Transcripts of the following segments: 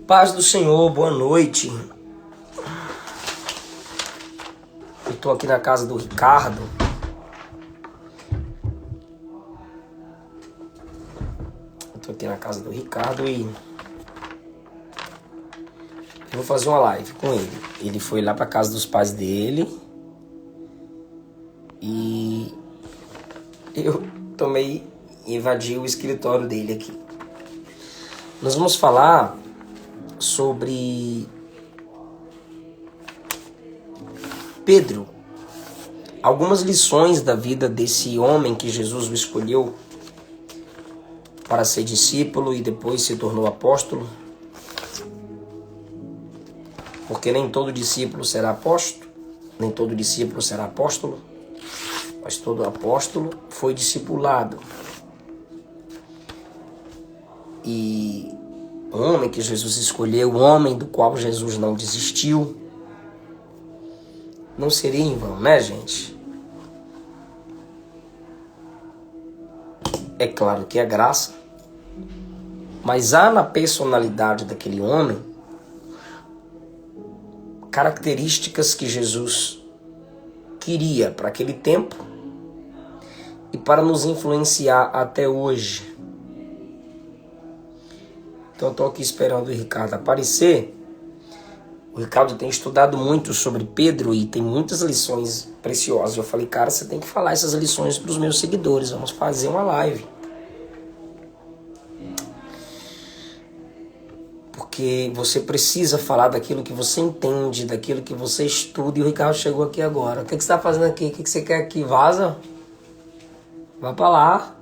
Paz do Senhor, boa noite. Eu tô aqui na casa do Ricardo. E eu vou fazer uma live com ele. Ele foi lá pra casa dos pais dele e eu invadi o escritório dele aqui. Nós vamos falar sobre Pedro. Algumas lições da vida desse homem que Jesus o escolheu para ser discípulo e depois se tornou apóstolo. Porque nem todo discípulo será apóstolo, nem todo discípulo será apóstolo, mas todo apóstolo foi discipulado. E o homem que Jesus escolheu, o homem do qual Jesus não desistiu, não seria em vão, né, gente? É claro que é graça, mas há na personalidade daquele homem características que Jesus queria para aquele tempo e para nos influenciar até hoje. Então eu estou aqui esperando o Ricardo aparecer. O Ricardo tem estudado muito sobre Pedro e tem muitas lições preciosas. Eu falei, cara, você tem que falar essas lições para os meus seguidores. Vamos fazer uma live. Porque você precisa falar daquilo que você entende, daquilo que você estuda. E o Ricardo chegou aqui agora. O que você está fazendo aqui? O que você quer aqui? Vaza. Vai para lá.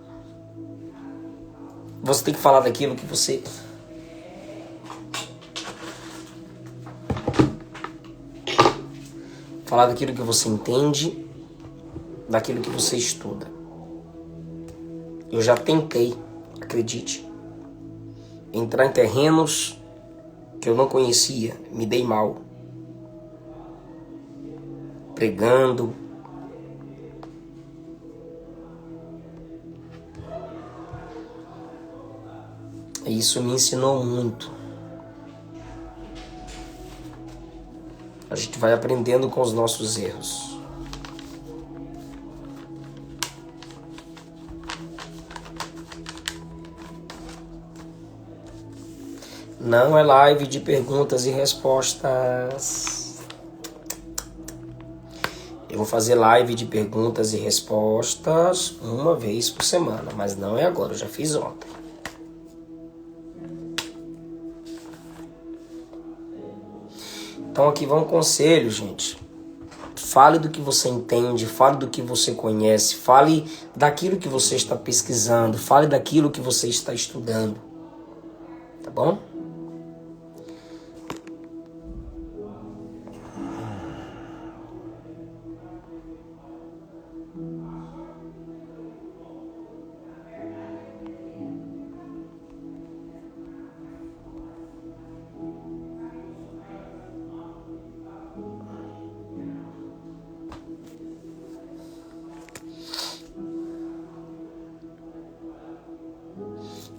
Você tem que falar daquilo que você... Falar daquilo que você entende, daquilo que você estuda. Eu já tentei, acredite, entrar em terrenos que eu não conhecia, me dei mal. Pregando. E isso me ensinou muito. A gente vai aprendendo com os nossos erros. Não é live de perguntas e respostas. Eu vou fazer live de perguntas e respostas uma vez por semana, mas não é agora, eu já fiz ontem. Então aqui vai um conselho, gente. Fale do que você entende, fale do que você conhece, fale daquilo que você está pesquisando, fale daquilo que você está estudando. Tá bom?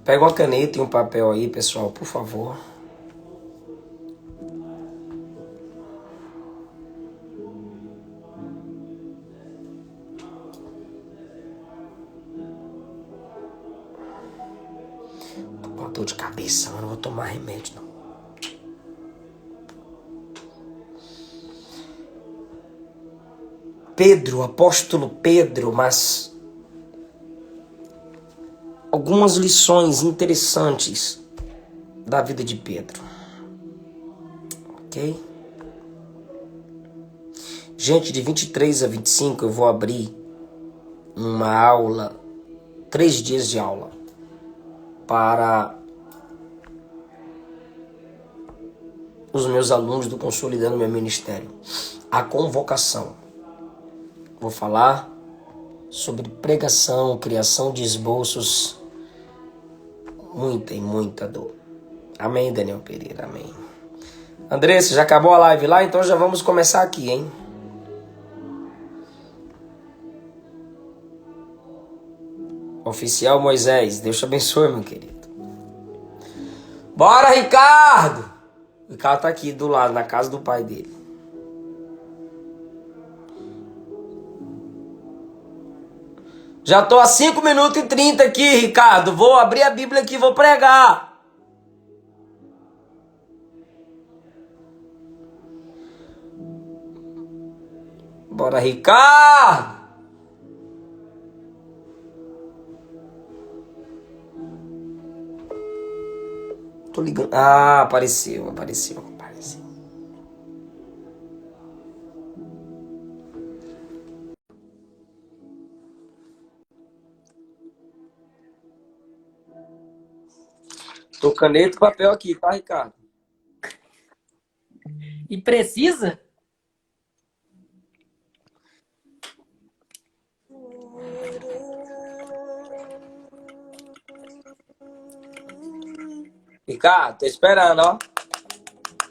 Pega uma caneta e um papel aí, pessoal, por favor. Tô com dor de cabeça, mas não vou tomar remédio, não. Pedro, apóstolo Pedro, mas... algumas lições interessantes da vida de Pedro. Ok? Gente, de 23 a 25 eu vou abrir uma aula, 3 dias de aula, para os meus alunos do Consolidando Meu Ministério. A convocação. Vou falar sobre pregação, criação de esboços, muita e muita dor. Amém, Daniel Pereira, amém. Andressa, já acabou a live lá? Então já vamos começar aqui, hein? Oficial Moisés, Deus te abençoe, meu querido. Bora, Ricardo! Ricardo tá aqui do lado, na casa do pai dele. Já tô há 5 minutos e 30 aqui, Ricardo. Vou abrir a Bíblia aqui e vou pregar. Bora, Ricardo! Tô ligando. Ah, apareceu. Tô caneta e papel aqui, tá, Ricardo? E precisa? Ricardo, tô esperando, ó.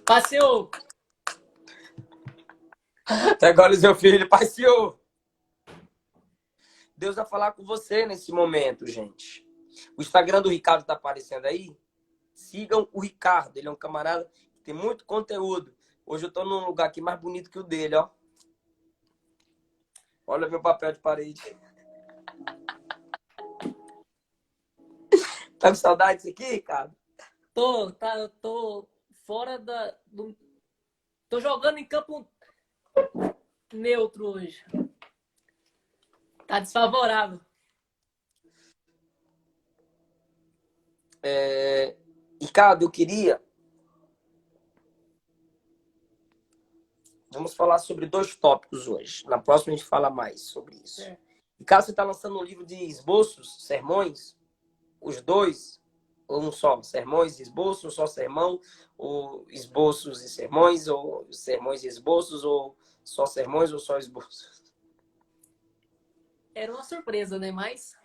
Passeou. Até agora o seu filho passeou. Deus vai falar com você nesse momento, gente. O Instagram do Ricardo tá aparecendo aí. Sigam o Ricardo. Ele é um camarada que tem muito conteúdo. Hoje eu tô num lugar aqui mais bonito que o dele, ó. Olha meu papel de parede. Tá com saudade disso aqui, Ricardo? Tô fora tô jogando em campo neutro hoje. Tá desfavorável. Ricardo, eu queria... Vamos falar sobre 2 tópicos hoje. Na próxima a gente fala mais sobre isso. Ricardo, você tá lançando um livro de esboços, sermões? Os 2? Ou um só? Sermões e esboços, um só sermão? Ou esboços e sermões? Ou sermões e esboços? Ou só sermões ou só esboços? Era uma surpresa, né? Mas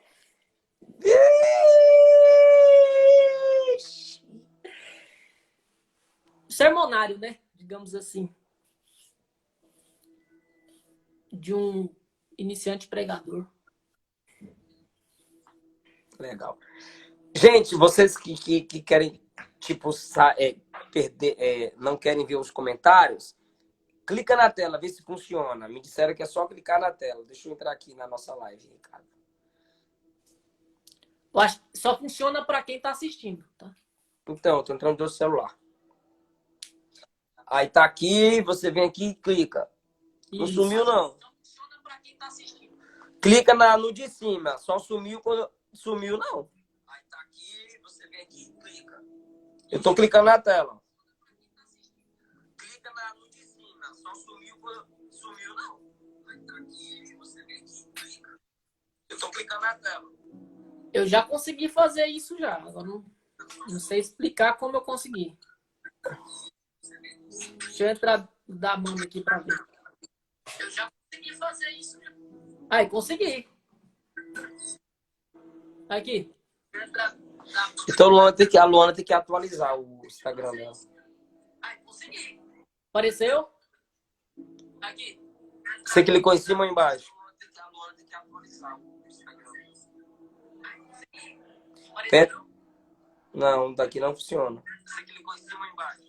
sermonário, né? Digamos assim. De um iniciante pregador. Legal. Gente, vocês que querem, tipo, perder, não querem ver os comentários, clica na tela, vê se funciona. Me disseram que é só clicar na tela. Deixa eu entrar aqui na nossa live, Ricardo. Eu acho que só funciona para quem tá assistindo, tá? Então, eu tô entrando no teu celular. Aí tá aqui, você vem aqui e clica. Não Isso. sumiu, não. Só funciona para quem tá assistindo. Clica no de cima. Só sumiu quando... Sumiu, não. Aí tá aqui, você vem aqui e clica. Eu tô clicando na tela. Clica no de cima. Só sumiu quando... Sumiu, não. Aí tá aqui, você vem aqui e clica. Eu tô clicando na tela. Eu já consegui fazer isso já. Agora não sei explicar como eu consegui. Deixa eu entrar da mão aqui para ver. Eu já consegui fazer isso. Aí, consegui. Aqui. Então a Luana tem que atualizar o Instagram dela. Aí, consegui. Apareceu? Aqui. Você clicou em cima ou embaixo? A Luana tem que atualizar o Instagram. Apareceu? Não, daqui não funciona. Você clicou em cima ou embaixo?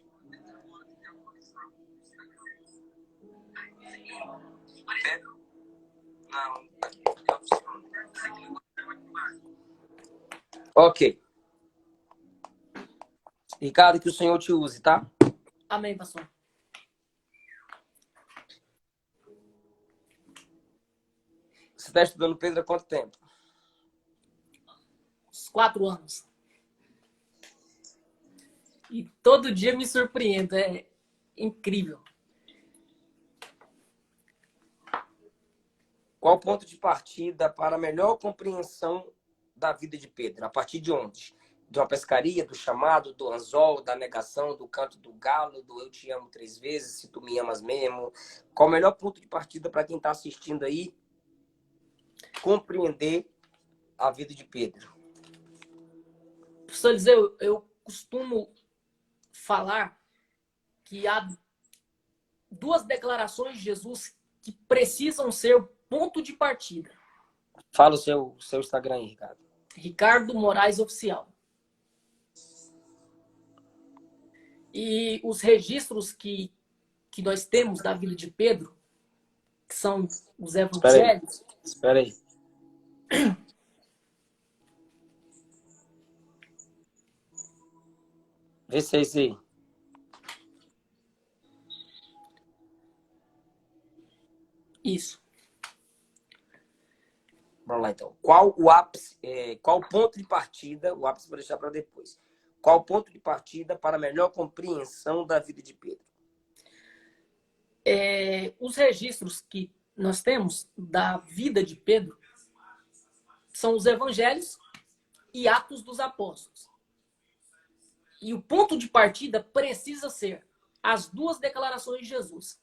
Não, daqui não funciona. Você clicou em cima ou embaixo? Ok. Ricardo, que o Senhor te use, tá? Amém, pastor. Você está estudando Pedro há quanto tempo? Uns 4 anos. E todo dia me surpreendo. É incrível. Qual o ponto de partida para a melhor compreensão da vida de Pedro? A partir de onde? De uma pescaria, do chamado, do anzol, da negação, do canto do galo, do eu te amo 3 vezes, se tu me amas mesmo. Qual o melhor ponto de partida para quem está assistindo aí compreender a vida de Pedro? Professor Eliseu, eu costumo falar que há 2 declarações de Jesus que precisam ser o ponto de partida. Fala o seu Instagram aí, Ricardo. Ricardo Moraes Oficial. E os registros que nós temos da vida de Pedro, que são os evangelhos. Espera aí. Vê se é isso aí. Isso. Vamos lá, então. Qual o ápice, qual o ponto de partida, o ápice vou deixar para depois. Qual o ponto de partida para a melhor compreensão da vida de Pedro? Os registros que nós temos da vida de Pedro são os evangelhos e Atos dos Apóstolos. E o ponto de partida precisa ser as duas declarações de Jesus.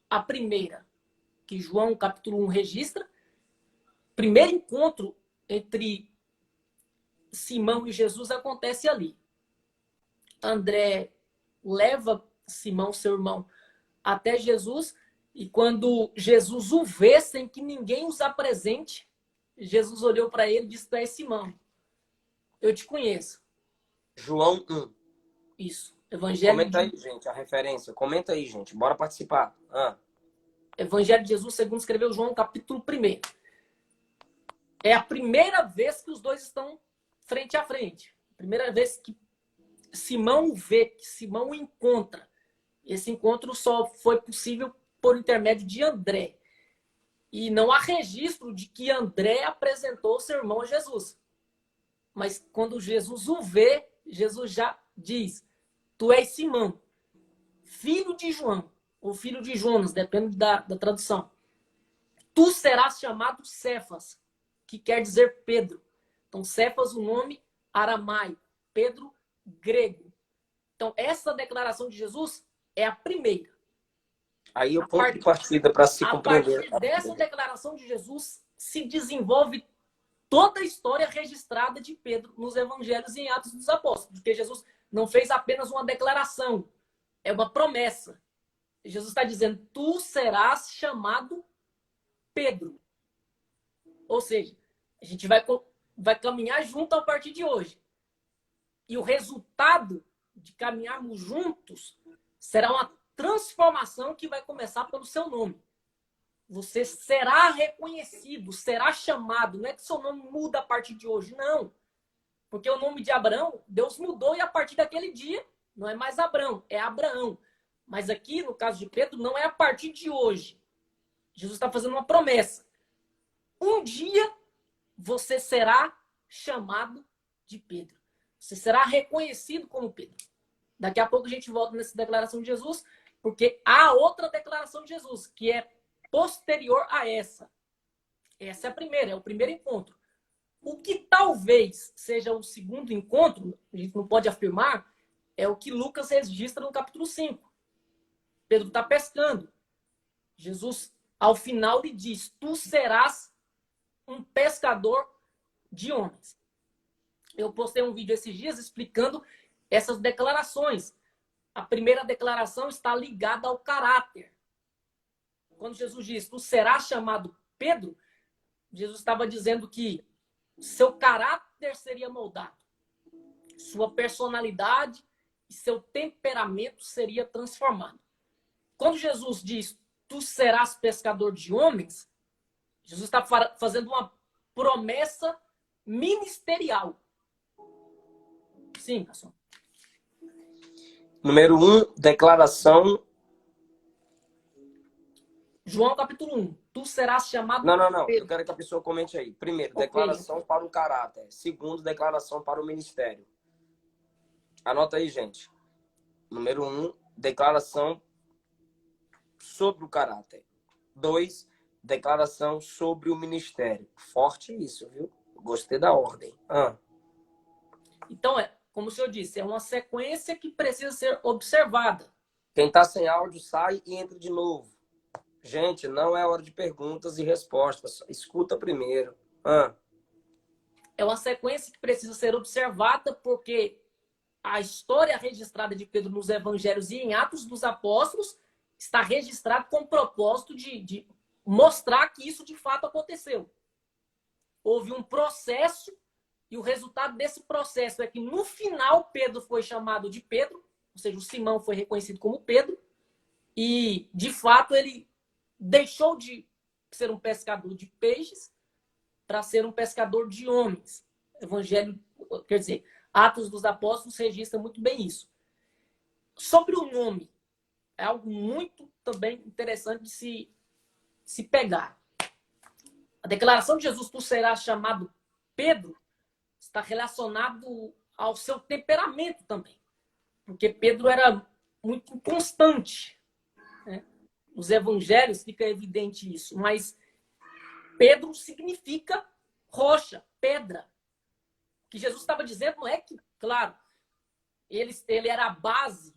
A primeira, que João capítulo 1 registra, primeiro encontro entre Simão e Jesus acontece ali. André leva Simão, seu irmão, até Jesus, e quando Jesus o vê sem que ninguém os apresente, Jesus olhou para ele e disse: "Tu és Simão, eu te conheço." João 1. Isso. Evangelho Comenta aí, gente, a referência. Comenta aí, gente. Bora participar. Evangelho de Jesus, segundo escreveu João, capítulo 1. É a primeira vez que os dois estão frente a frente. Primeira vez que Simão o vê, que Simão o encontra. Esse encontro só foi possível por intermédio de André. E não há registro de que André apresentou seu irmão a Jesus. Mas quando Jesus o vê, Jesus já diz: "Tu és Simão, filho de João", ou filho de Jonas, depende da tradução. "Tu serás chamado Cefas", que quer dizer Pedro. Então, Cefas, o nome aramaico, Pedro, grego. Então, essa declaração de Jesus é a primeira. Aí o ponto de partida para se compreender. A partir dessa declaração de Jesus se desenvolve toda a história registrada de Pedro nos evangelhos e em Atos dos Apóstolos. Porque Jesus não fez apenas uma declaração, é uma promessa. Jesus está dizendo: "Tu serás chamado Pedro." Ou seja, a gente vai caminhar junto a partir de hoje. E o resultado de caminharmos juntos será uma transformação que vai começar pelo seu nome. Você será reconhecido, será chamado. Não é que seu nome muda a partir de hoje, não. Porque o nome de Abraão, Deus mudou e a partir daquele dia não é mais Abraão, é Abraão. Mas aqui, no caso de Pedro, não é a partir de hoje. Jesus está fazendo uma promessa. Um dia você será chamado de Pedro. Você será reconhecido como Pedro. Daqui a pouco a gente volta nessa declaração de Jesus, porque há outra declaração de Jesus, que é posterior a essa. Essa é a primeira, é o primeiro encontro. O que talvez seja o segundo encontro, a gente não pode afirmar, é o que Lucas registra no capítulo 5. Pedro está pescando. Jesus, ao final, lhe diz: "Tu serás um pescador de homens." Eu postei um vídeo esses dias explicando essas declarações. A primeira declaração está ligada ao caráter. Quando Jesus diz: "Tu serás chamado Pedro", Jesus estava dizendo que seu caráter seria moldado. Sua personalidade e seu temperamento seria transformado. Quando Jesus diz: "Tu serás pescador de homens", Jesus está fazendo uma promessa ministerial. Sim, pastor. Número 1, declaração. João capítulo 1. Tu serás chamado... Não. Pedro. Eu quero que a pessoa comente aí. Primeiro, Okay. Declaração para o caráter. Segundo, declaração para o ministério. Anota aí, gente. Número 1, declaração sobre o caráter. 2, declaração sobre o ministério. Forte isso, viu? Gostei da ordem. Então, como o senhor disse, é uma sequência que precisa ser observada. Quem está sem áudio, sai e entra de novo. Gente, não é hora de perguntas e respostas. Escuta primeiro. É uma sequência que precisa ser observada porque a história registrada de Pedro nos evangelhos e em Atos dos Apóstolos está registrado com o propósito de mostrar que isso de fato aconteceu. Houve um processo e o resultado desse processo é que no final Pedro foi chamado de Pedro ou seja, o Simão foi reconhecido como Pedro, e, de fato, ele deixou de ser um pescador de peixes para ser um pescador de homens. Evangelho, quer dizer, Atos dos Apóstolos registra muito bem isso. Sobre o nome, é algo muito também interessante de se pegar. A declaração de Jesus, tu serás chamado Pedro, está relacionado ao seu temperamento também. Porque Pedro era muito inconstante, né? Nos evangelhos fica evidente isso. Mas Pedro significa rocha, pedra. O que Jesus estava dizendo não é que, claro, ele era a base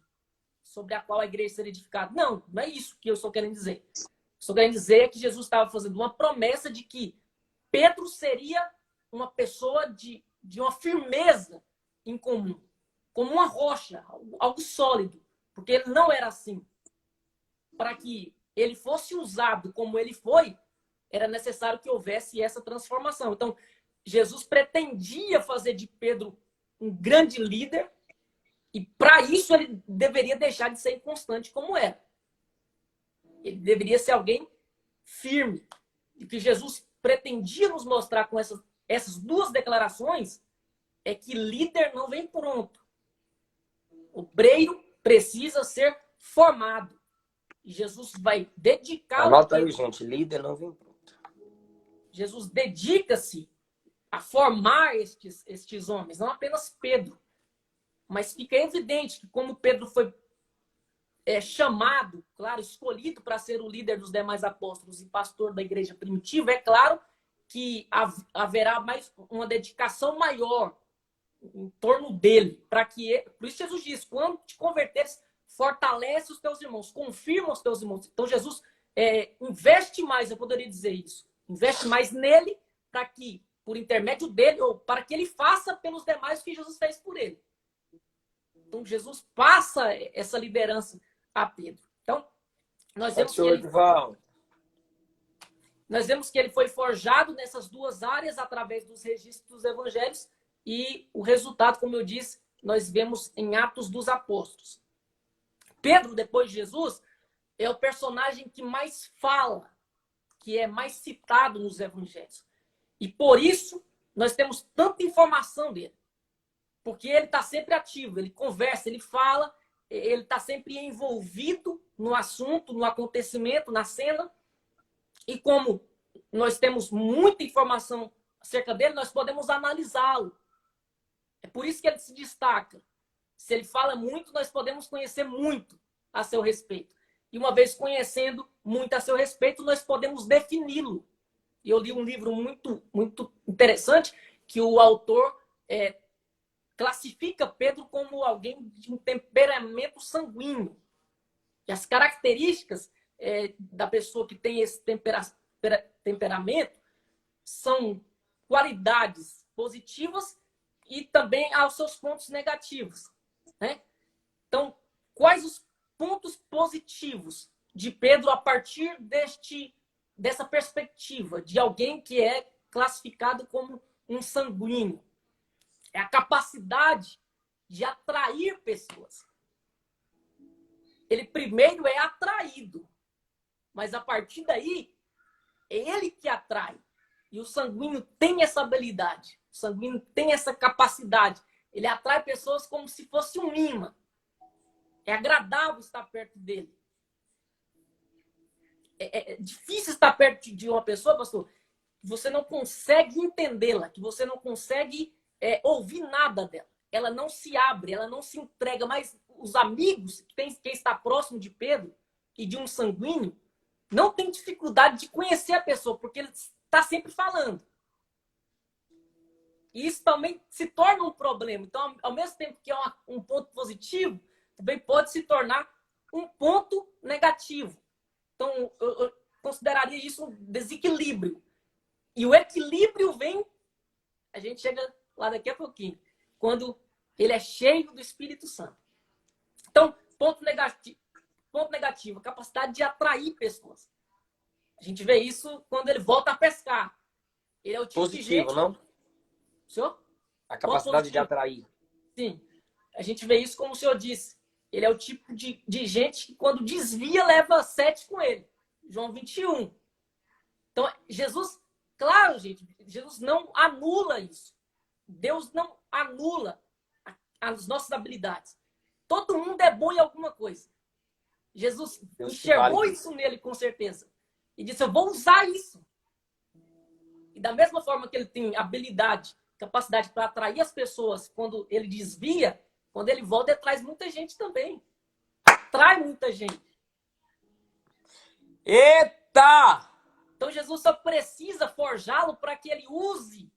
sobre a qual a igreja seria edificada. Não, não é isso que eu estou querendo dizer. Estou querendo dizer que Jesus estava fazendo uma promessa de que Pedro seria uma pessoa de uma firmeza em comum, como uma rocha, algo sólido, porque ele não era assim. Para que ele fosse usado como ele foi, era necessário que houvesse essa transformação. Então, Jesus pretendia fazer de Pedro um grande líder, e para isso ele deveria deixar de ser inconstante como era. Ele deveria ser alguém firme. E o que Jesus pretendia nos mostrar com essas duas declarações é que líder não vem pronto. O obreiro precisa ser formado. E Jesus vai dedicar... Anota aí, gente. Líder não vem pronto. Jesus dedica-se a formar estes homens, não apenas Pedro. Mas fica evidente que como Pedro foi chamado, claro, escolhido para ser o líder dos demais apóstolos e pastor da igreja primitiva, é claro que haverá mais uma dedicação maior em torno dele, para que... Por isso Jesus diz, quando te converteres, fortalece os teus irmãos, confirma os teus irmãos. Então Jesus investe mais, eu poderia dizer isso, investe mais nele para que, por intermédio dele, ou para que ele faça pelos demais o que Jesus fez por ele. Então Jesus passa essa liderança a Pedro. Então, nós vemos que ele foi forjado nessas duas áreas através dos registros dos evangelhos, e o resultado, como eu disse, nós vemos em Atos dos Apóstolos. Pedro, depois de Jesus, é o personagem que mais fala, que é mais citado nos evangelhos. E por isso, nós temos tanta informação dele. Porque ele está sempre ativo, ele conversa, ele fala, ele está sempre envolvido no assunto, no acontecimento, na cena. E como nós temos muita informação acerca dele, nós podemos analisá-lo. É por isso que ele se destaca. Se ele fala muito, nós podemos conhecer muito a seu respeito. E uma vez conhecendo muito a seu respeito, nós podemos defini-lo. E eu li um livro muito, muito interessante, que o autor classifica Pedro como alguém de um temperamento sanguíneo. E as características da pessoa que tem esse temperamento são qualidades positivas e também aos seus pontos negativos, né? Então, quais os pontos positivos de Pedro a partir dessa perspectiva de alguém que é classificado como um sanguíneo? É a capacidade de atrair pessoas. Ele primeiro é atraído, mas a partir daí é ele que atrai. E o sanguíneo tem essa habilidade, o sanguíneo tem essa capacidade. Ele atrai pessoas como se fosse um imã. É agradável estar perto dele. É difícil estar perto de uma pessoa, pastor, que você não consegue entendê-la, que você não consegue ouvir nada dela. Ela não se abre, ela não se entrega. Mas os amigos, quem está próximo de Pedro e de um sanguíneo, não tem dificuldade de conhecer a pessoa, porque ele está sempre falando. E isso também se torna um problema. Então, ao mesmo tempo que é um ponto positivo, também pode se tornar um ponto negativo. Então, eu consideraria isso um desequilíbrio. E o equilíbrio vem, a gente chega lá daqui a pouquinho, quando ele é cheio do Espírito Santo. Então, ponto negativo, a capacidade de atrair pessoas. A gente vê isso quando ele volta a pescar. Ele é o tipo Positivo, de gente... não? Senhor? A capacidade de atrair. Sim. A gente vê isso como o senhor disse. Ele é o tipo de gente que quando desvia, leva 7 com ele. João 21. Então, Jesus, claro, gente, Jesus não anula isso. Deus não anula as nossas habilidades. Todo mundo é bom em alguma coisa. Jesus enxergou isso nele, com certeza. E disse, eu vou usar isso. E da mesma forma que ele tem habilidade, capacidade para atrair as pessoas quando ele desvia, quando ele volta, ele traz muita gente também. Atrai muita gente. Eita! Então Jesus só precisa forjá-lo para que ele use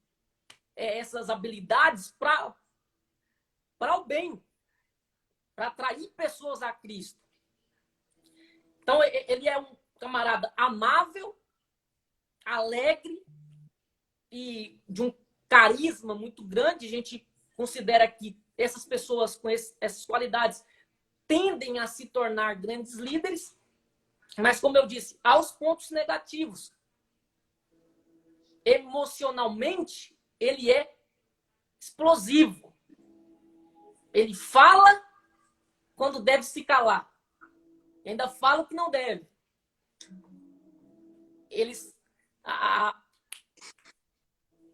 essas habilidades para o bem, para atrair pessoas a Cristo. Então ele é um camarada amável, alegre e de um carisma muito grande. A gente considera que essas pessoas com essas qualidades tendem a se tornar grandes líderes, mas, como eu disse, há os pontos negativos. Emocionalmente, ele é explosivo. Ele fala quando deve se calar. E ainda fala o que não deve.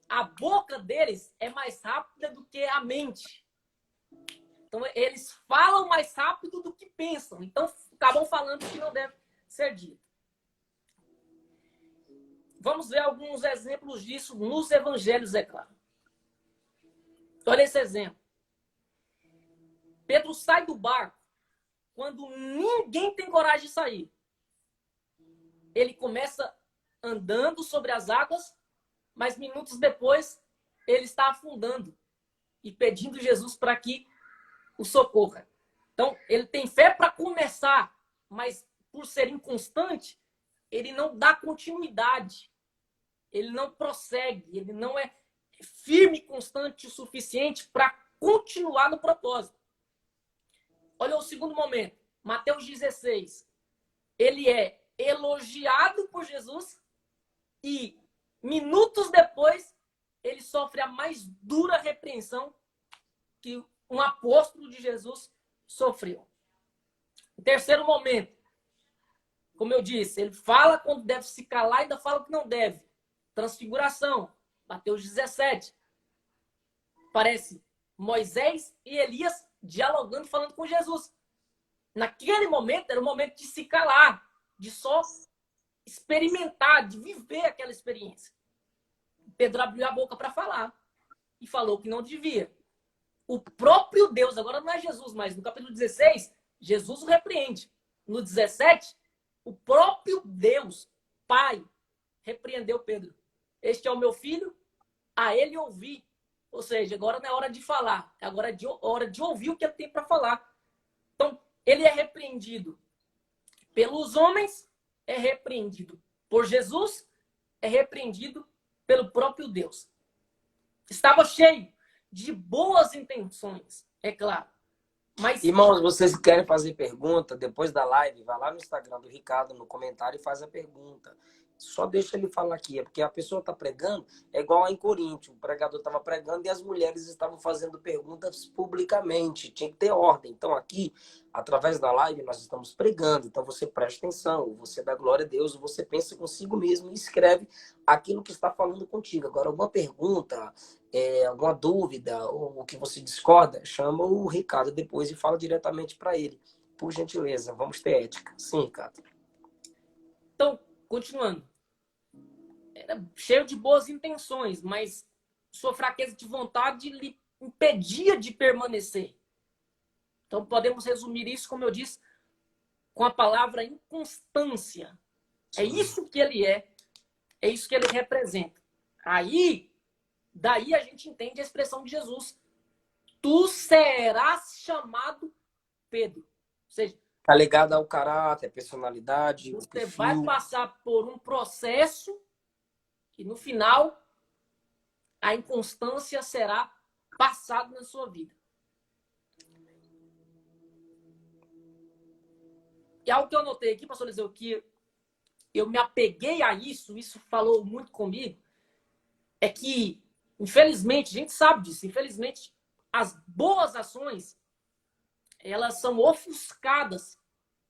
A boca deles é mais rápida do que a mente. Então, eles falam mais rápido do que pensam. Então, acabam falando o que não deve ser dito. Vamos ver alguns exemplos disso nos evangelhos, é claro. Olha esse exemplo. Pedro sai do barco quando ninguém tem coragem de sair. Ele começa andando sobre as águas, mas minutos depois ele está afundando e pedindo Jesus para que o socorra. Então, ele tem fé para começar, mas por ser inconstante, ele não dá continuidade. Ele não prossegue, ele não é firme e constante o suficiente para continuar no propósito. Olha o segundo momento, Mateus 16. Ele é elogiado por Jesus e minutos depois ele sofre a mais dura repreensão que um apóstolo de Jesus sofreu. O terceiro momento, como eu disse, ele fala quando deve se calar e ainda fala o que não deve. Transfiguração, Mateus 17. Parece Moisés e Elias dialogando, falando com Jesus. Naquele momento, era o momento de se calar, de só experimentar, de viver aquela experiência. Pedro abriu a boca para falar e falou que não devia. O próprio Deus, agora não é Jesus, mas no capítulo 16, Jesus o repreende. No 17, o próprio Deus, Pai, repreendeu Pedro. Este é o meu filho, a ele ouvi. Ou seja, agora não é hora de falar, é agora hora de ouvir o que ele tem para falar. Então, ele é repreendido pelos homens, é repreendido por Jesus, é repreendido pelo próprio Deus. Estava cheio de boas intenções, é claro. Mas, irmãos, vocês querem fazer pergunta, depois da live, vai lá no Instagram do Ricardo, no comentário, e faz a pergunta. Só deixa ele falar aqui, é porque a pessoa está pregando, é igual lá em Coríntios, o pregador estava pregando e as mulheres estavam fazendo perguntas publicamente, tinha que ter ordem. Então aqui, através da live, nós estamos pregando, então você presta atenção, você dá glória a Deus, você pensa consigo mesmo e escreve aquilo que está falando contigo. Agora, alguma pergunta, alguma dúvida, ou o que você discorda, chama o Ricardo depois e fala diretamente para ele. Por gentileza, vamos ter ética. Sim, Ricardo. então, continuando. Era cheio de boas intenções, mas sua fraqueza de vontade lhe impedia de permanecer. Então, podemos resumir isso, como eu disse, com a palavra inconstância. É isso que ele é isso que ele representa. Daí a gente entende a expressão de Jesus. Tu serás chamado Pedro. Ou seja, Está ligado ao caráter, personalidade, você perfil. vai passar por um processo que no final a inconstância será passada na sua vida. E algo que eu notei aqui, pastor Eliseu, que eu me apeguei a isso falou muito comigo, é que, infelizmente, a gente sabe disso, infelizmente, as boas ações, elas são ofuscadas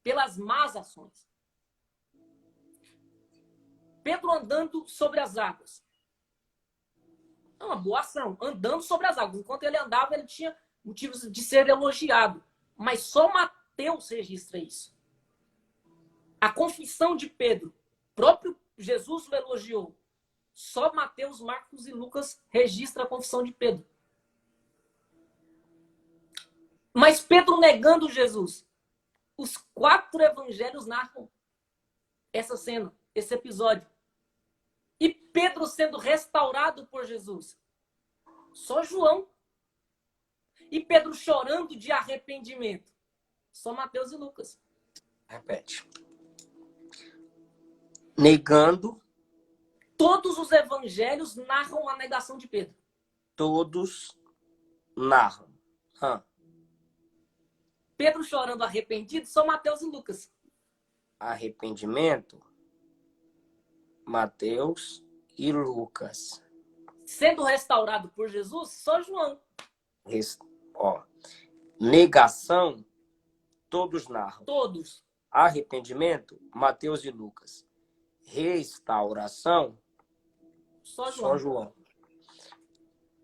pelas más ações. Pedro andando sobre as águas. É uma boa ação, andando sobre as águas. Enquanto ele andava, ele tinha motivos de ser elogiado. Mas só Mateus registra isso. A confissão de Pedro, próprio Jesus o elogiou. Só Mateus, Marcos e Lucas registram a confissão de Pedro. Mas Pedro negando Jesus. Os 4 evangelhos narram essa cena, esse episódio. E Pedro sendo restaurado por Jesus. Só João. E Pedro chorando de arrependimento. Só Mateus e Lucas. Repete. Negando. Todos os evangelhos narram a negação de Pedro. Todos narram. Pedro chorando arrependido, só Mateus e Lucas. Arrependimento. Mateus e Lucas. Sendo restaurado por Jesus, só João. Negação. Todos narram. Todos. Arrependimento. Mateus e Lucas. Restauração. Só Só João.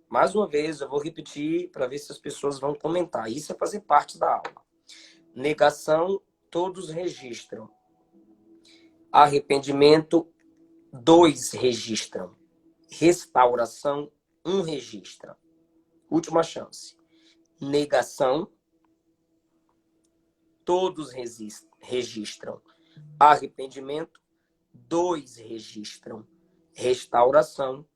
Mais uma vez, eu vou repetir para ver se as pessoas vão comentar. Isso é fazer parte da aula. Negação, todos registram. Arrependimento, 2 registram. Restauração, 1 registra. Última chance. Negação, todos registram. Arrependimento, 2 registram. Restauração,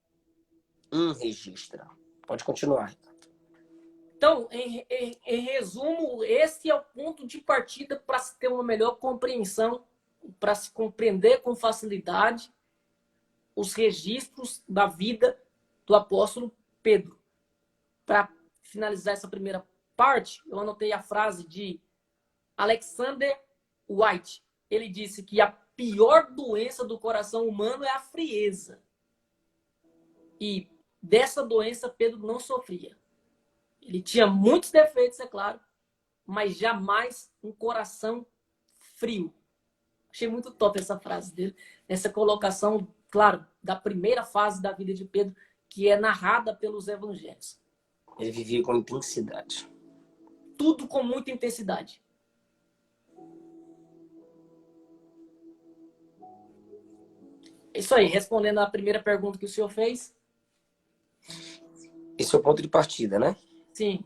1 registra. Pode continuar, Renato. Então, em resumo, esse é o ponto de partida para se ter uma melhor compreensão, para se compreender com facilidade os registros da vida do apóstolo Pedro. Para finalizar essa primeira parte, eu anotei a frase de Alexander White. Ele disse que a pior doença do coração humano é a frieza. E dessa doença Pedro não sofria. Ele tinha muitos defeitos, é claro, mas jamais um coração frio. Achei muito top essa frase dele, essa colocação, claro, da primeira fase da vida de Pedro, que é narrada pelos evangelhos. Ele vivia com intensidade. Tudo com muita intensidade. Isso aí, respondendo à primeira pergunta que o senhor fez. Esse é o ponto de partida, né? Sim.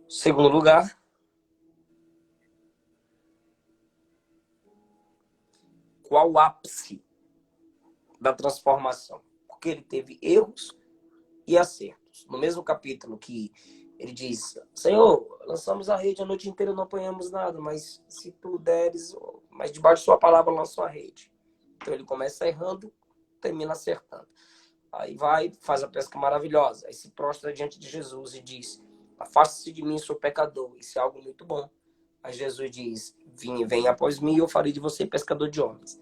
Segundo lugar, qual o ápice da transformação? Porque ele teve erros e acertos. No mesmo capítulo que ele diz, Senhor, lançamos a rede a noite inteira, não apanhamos nada, mas se tu deres, mas debaixo de sua palavra lançou a rede. Então ele começa errando, termina acertando. Aí vai, faz a pesca maravilhosa. Aí se prostra diante de Jesus e diz, afaste-se de mim, sou pecador. Isso é algo muito bom. Aí Jesus diz, venha após mim e eu farei de você pescador de homens.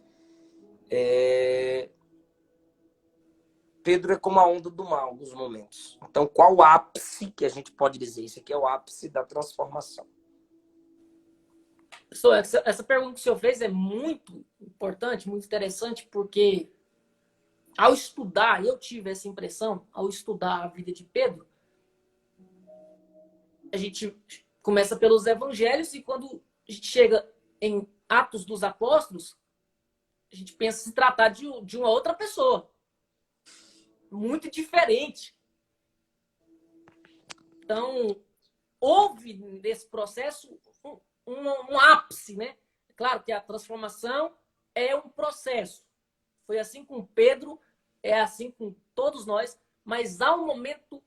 Pedro é como a onda do mar em alguns momentos. Então, qual o ápice que a gente pode dizer? Isso aqui é o ápice da transformação. Pessoal, essa pergunta que o senhor fez é muito importante, muito interessante, porque ao estudar, eu tive essa impressão, ao estudar a vida de Pedro, a gente começa pelos evangelhos e quando a gente chega em Atos dos Apóstolos, a gente pensa se tratar de uma outra pessoa. Muito diferente. Então, houve nesse processo um ápice, né? Claro que a transformação é um processo. Foi assim com Pedro, é assim com todos nós, mas há um momento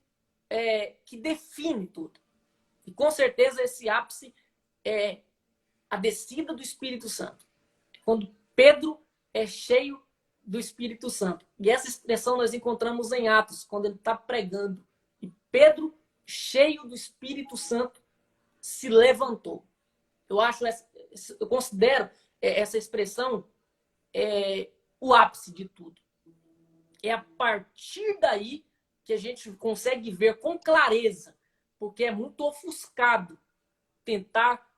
que define tudo. E com certeza esse ápice é a descida do Espírito Santo. Quando Pedro é cheio do Espírito Santo. E essa expressão nós encontramos em Atos, quando ele está pregando. E Pedro, cheio do Espírito Santo, se levantou. Eu considero essa expressão o ápice de tudo. É a partir daí que a gente consegue ver com clareza porque é muito ofuscado tentar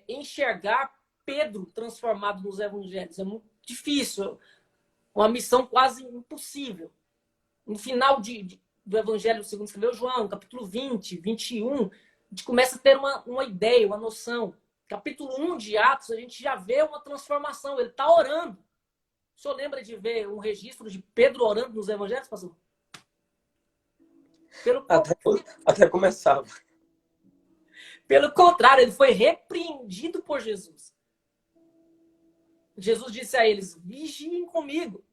enxergar Pedro transformado nos evangelhos. É muito difícil, uma missão quase impossível. No final do Evangelho segundo escreveu João, capítulo 20, 21, a gente começa a ter uma ideia, uma noção. Capítulo 1 de Atos, a gente já vê uma transformação. Ele está orando. O senhor lembra de ver um registro de Pedro orando nos Evangelhos, pastor? Até começava. Pelo contrário, ele foi repreendido por Jesus. Jesus disse a eles, vigiem comigo.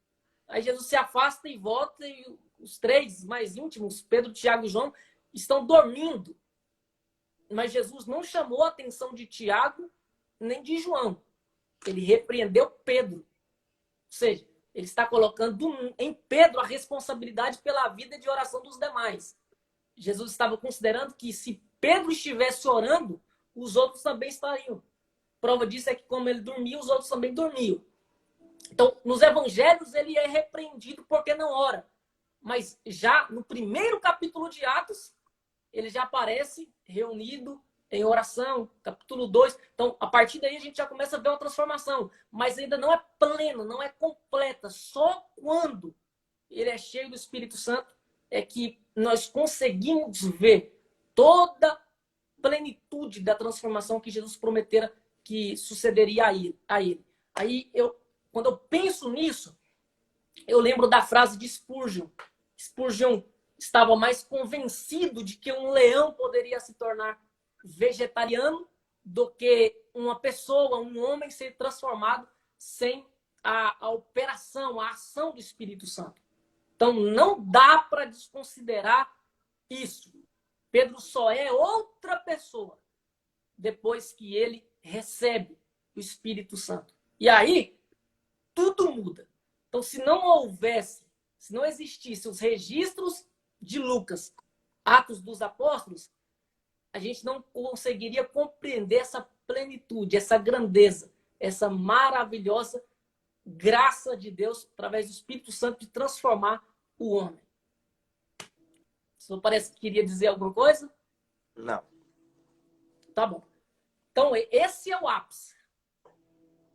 Aí Jesus se afasta e volta e os três mais íntimos, Pedro, Tiago e João, estão dormindo. Mas Jesus não chamou a atenção de Tiago nem de João. Ele repreendeu Pedro. Ou seja, ele está colocando em Pedro a responsabilidade pela vida de oração dos demais. Jesus estava considerando que se Pedro estivesse orando, os outros também estariam. Prova disso é que como ele dormia, os outros também dormiam. Então, nos evangelhos, ele é repreendido porque não ora. Mas já no primeiro capítulo de Atos, ele já aparece reunido em oração, capítulo 2. Então, a partir daí, a gente já começa a ver uma transformação. Mas ainda não é plena, não é completa. Só quando ele é cheio do Espírito Santo é que nós conseguimos ver toda a plenitude da transformação que Jesus prometera que sucederia a ele. Aí, quando eu penso nisso, eu lembro da frase de Spurgeon. Spurgeon estava mais convencido de que um leão poderia se tornar vegetariano do que uma pessoa, um homem ser transformado sem a operação, a ação do Espírito Santo. Então, não dá para desconsiderar isso. Pedro só é outra pessoa depois que ele recebe o Espírito Santo. E aí, tudo muda. Então, se não existissem os registros de Lucas, Atos dos Apóstolos, a gente não conseguiria compreender essa plenitude, essa grandeza, essa maravilhosa graça de Deus através do Espírito Santo de transformar o homem. O senhor parece que queria dizer alguma coisa? Não. Tá bom. Então, esse é o ápice.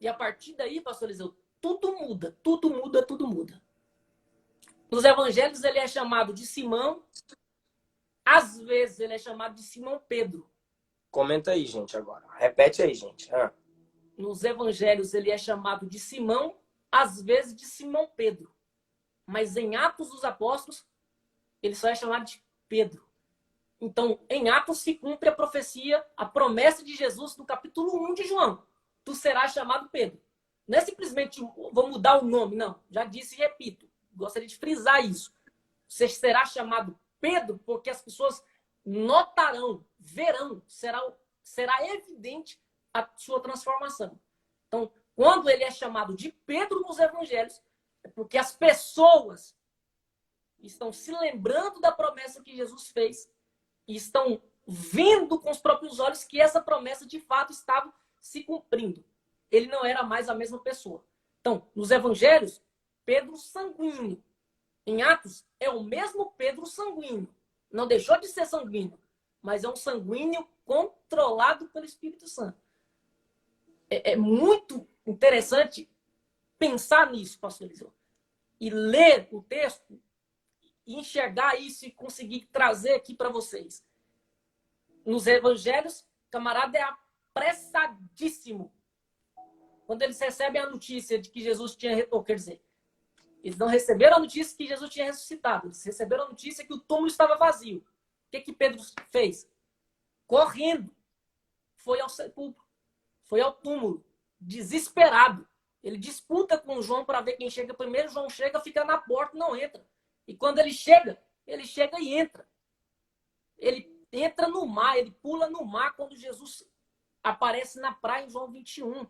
E a partir daí, pastor Eliseu, tudo muda, tudo muda, tudo muda. Nos evangelhos, ele é chamado de Simão. Às vezes, ele é chamado de Simão Pedro. Comenta aí, gente, agora. Repete aí, gente. Nos evangelhos, ele é chamado de Simão, às vezes de Simão Pedro. Mas em Atos dos Apóstolos, ele só é chamado de Pedro. Então, em Atos se cumpre a profecia, a promessa de Jesus no capítulo 1 de João. Tu serás chamado Pedro. Não é simplesmente vou mudar o nome, não. Já disse e repito. Gostaria de frisar isso. Você será chamado Pedro porque as pessoas notarão, verão, será evidente a sua transformação. Então, quando ele é chamado de Pedro nos evangelhos, é porque as pessoas estão se lembrando da promessa que Jesus fez e estão vendo com os próprios olhos que essa promessa de fato estava se cumprindo. Ele não era mais a mesma pessoa. Então, nos evangelhos, Pedro sanguíneo. Em Atos, é o mesmo Pedro sanguíneo. Não deixou de ser sanguíneo, mas é um sanguíneo controlado pelo Espírito Santo. É muito interessante pensar nisso, pastor Eliseu. E ler o texto, e enxergar isso e conseguir trazer aqui para vocês. Nos evangelhos, o camarada é apressadíssimo. Quando eles recebem a notícia de que Jesus tinha retornado, quer dizer, eles não receberam a notícia que Jesus tinha ressuscitado. Eles receberam a notícia que o túmulo estava vazio. O que Pedro fez? Correndo. Foi ao sepulcro. Foi ao túmulo. Desesperado. Ele disputa com João para ver quem chega primeiro. João chega, fica na porta e não entra. E quando ele chega e entra. Ele entra no mar, ele pula no mar quando Jesus aparece na praia em João 21.